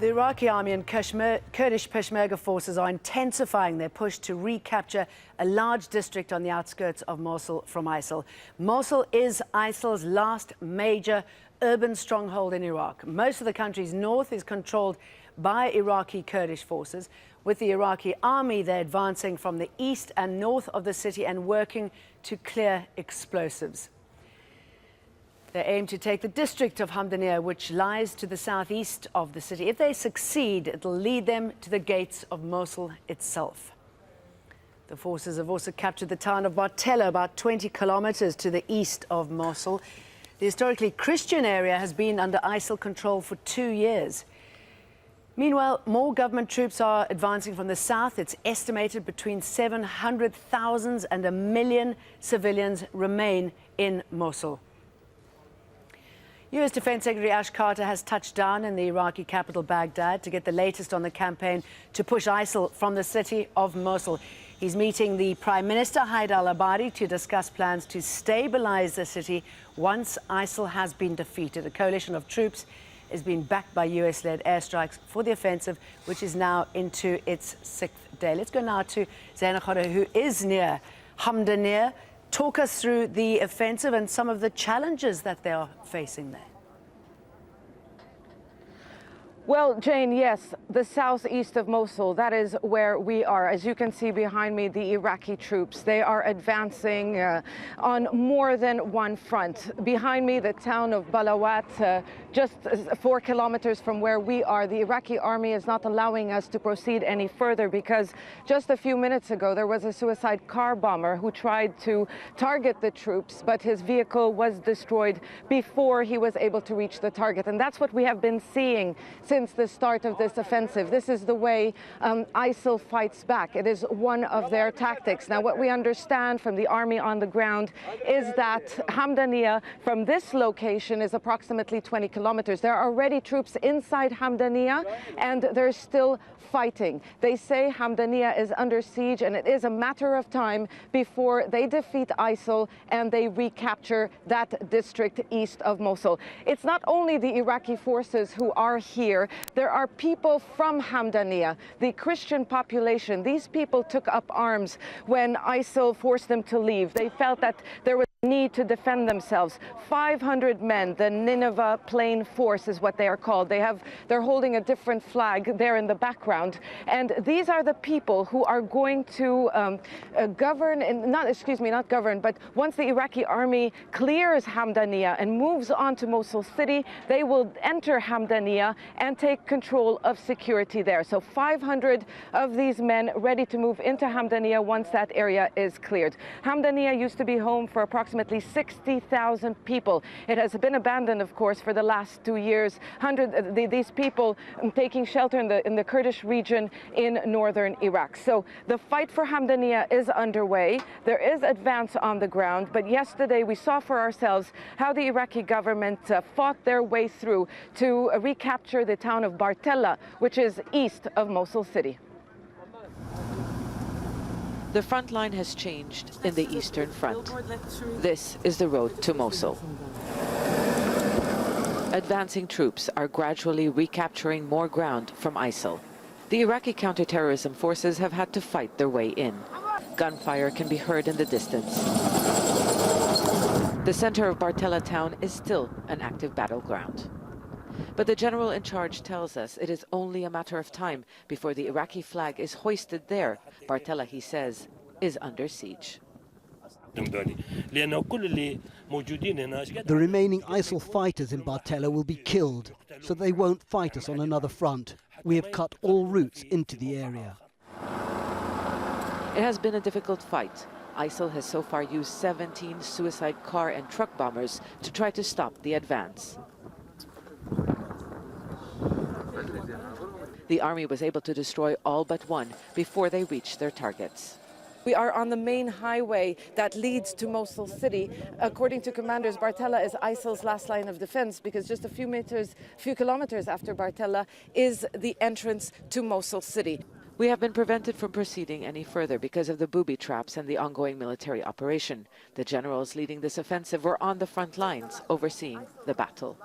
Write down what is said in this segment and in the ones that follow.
The Iraqi army and Kurdish Peshmerga forces are intensifying their push to recapture a large district on the outskirts of Mosul from ISIL. Mosul is ISIL's last major urban stronghold in Iraq. Most of the country's north is controlled by Iraqi Kurdish forces. With the Iraqi army, they're advancing from the east and north of the city and working to clear explosives. They aim to take the district of Hamdaniya, which lies to the southeast of the city. If they succeed, it'll lead them to the gates of Mosul itself. The forces have also captured the town of BARTELLA, about 20 kilometers to the east of Mosul. The historically Christian area has been under ISIL control for 2 years. Meanwhile, more government troops are advancing from the south. It's estimated between 700,000 and 1 million civilians remain in Mosul. U.S. Defense Secretary Ash Carter has touched down in the Iraqi capital, Baghdad, to get the latest on the campaign to push ISIL from the city of Mosul. He's meeting the Prime Minister, Haidar al-Abadi, to discuss plans to stabilize the city once ISIL has been defeated. A coalition of troops is being backed by U.S.-led airstrikes for the offensive, which is now into its 6th day. Let's go now to Zeina, who is near Hamdaniya. Talk us through the offensive and some of the challenges that they are facing there. Well, Jane, yes, the southeast of Mosul, that is where we are. As you can see behind me, the Iraqi troops, they are advancing on more than one front. Behind me, the town of Balawat, just 4 kilometers from where we are. The Iraqi army is not allowing us to proceed any further because just a few minutes ago, there was a suicide car bomber who tried to target the troops, but his vehicle was destroyed before he was able to reach the target. And that's what we have been seeing since the start of this offensive. This is the way ISIL fights back. It is one of their tactics. Now, what we understand from the army on the ground is that Hamdaniya, from this location, is approximately 20 kilometers. There are already troops inside Hamdaniya, and they're still fighting. They say Hamdaniya is under siege, and it is a matter of time before they defeat ISIL and they recapture that district east of Mosul. It's not only the Iraqi forces who are here. There are people from Hamdaniya, the Christian population. These people took up arms when ISIL forced them to leave. They felt that there was need to defend themselves. 500 men, the Nineveh Plain Force is what they are called. They're holding a different flag there in the background. And these are the people who are going to not govern, but once the Iraqi army clears Hamdaniya and moves on to Mosul city, they will enter Hamdaniya and take control of security there. So 500 of these men ready to move into Hamdaniya once that area is cleared. Hamdaniya used to be home for approximately 60,000 people. It has been abandoned, of course, for the last 2 years. These people taking shelter in the Kurdish region in northern Iraq. So the fight for Hamdaniya is underway. There is advance on the ground, but yesterday we saw for ourselves how the Iraqi government fought their way through to recapture the town of BARTELLA, which is east of Mosul city. The front line has changed in the Eastern Front. This is the road to Mosul. Advancing troops are gradually recapturing more ground from ISIL. The Iraqi counter-terrorism forces have had to fight their way in. Gunfire can be heard in the distance. The center of BARTELLA town is still an active battleground. But the general in charge tells us it is only a matter of time before the Iraqi flag is hoisted there. BARTELLA, he says, is under siege. The remaining ISIL fighters in BARTELLA will be killed, so they won't fight us on another front. We have cut all routes into the area. It has been a difficult fight. ISIL has so far used 17 suicide car and truck bombers to try to stop the advance. The army was able to destroy all but one before they reached their targets. We are on the main highway that leads to Mosul city. According to commanders, BARTELLA is ISIL's last line of defense because just a few kilometers after BARTELLA is the entrance to Mosul city. We have been prevented from proceeding any further because of the booby traps and the ongoing military operation. The generals leading this offensive were on the front lines, overseeing the battle.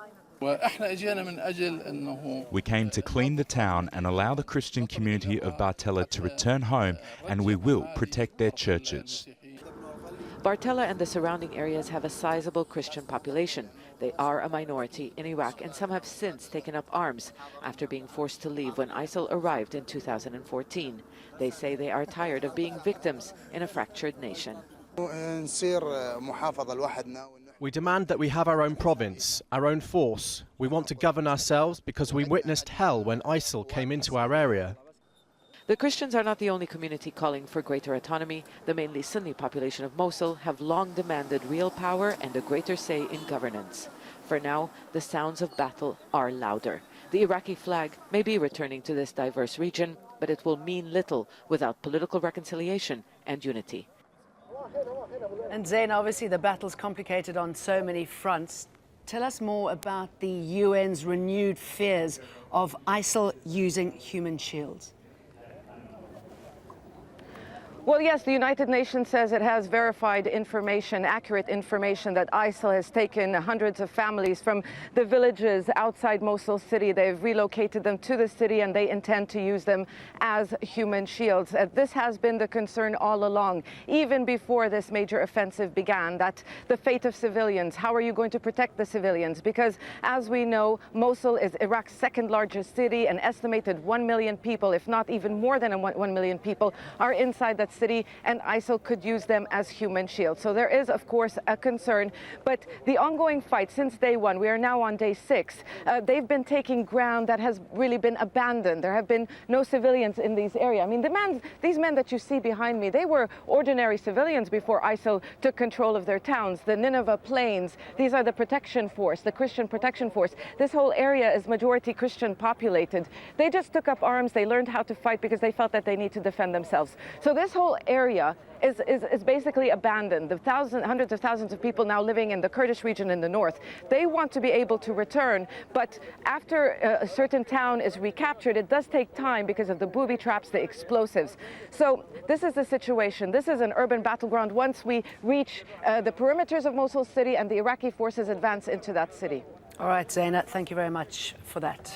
We came to clean the town and allow the Christian community of Bartella to return home, and we will protect their churches. Bartella and the surrounding areas have a sizable Christian population. They are a minority in Iraq, and some have since taken up arms after being forced to leave when ISIL arrived in 2014. They say they are tired of being victims in a fractured nation. We demand that we have our own province, our own force. We want to govern ourselves because we witnessed hell when ISIL came into our area. The Christians are not the only community calling for greater autonomy. The mainly Sunni population of Mosul have long demanded real power and a greater say in governance. For now, the sounds of battle are louder. The Iraqi flag may be returning to this diverse region, but it will mean little without political reconciliation and unity. And Zeina, obviously the battle's complicated on so many fronts. Tell us more about the UN's renewed fears of ISIL using human shields. Well, yes, the United Nations says it has verified information, accurate information, that ISIL has taken hundreds of families from the villages outside Mosul city. They've relocated them to the city, and they intend to use them as human shields. This has been the concern all along, even before this major offensive began, that the fate of civilians, how are you going to protect the civilians? Because, as we know, Mosul is Iraq's second largest city. An estimated 1 million people, if not even more than 1 million people, are inside that city, and ISIL could use them as human shields. So there is, of course, a concern. But the ongoing fight since day one, we are now on day 6, they've been taking ground that has really been abandoned. There have been no civilians in these areas. I mean, these men that you see behind me, they were ordinary civilians before ISIL took control of their towns. The Nineveh Plains, these are the protection force, the Christian protection force. This whole area is majority Christian populated. They just took up arms. They learned how to fight because they felt that they need to defend themselves. So this whole area is basically abandoned. The hundreds of thousands of people now living in the Kurdish region in the north, they want to be able to return, but after a certain town is recaptured, it does take time because of the booby traps, the explosives. So this is the situation. This is an urban battleground once we reach the perimeters of Mosul city and the Iraqi forces advance into that city. All right, Zeina, thank you very much for that.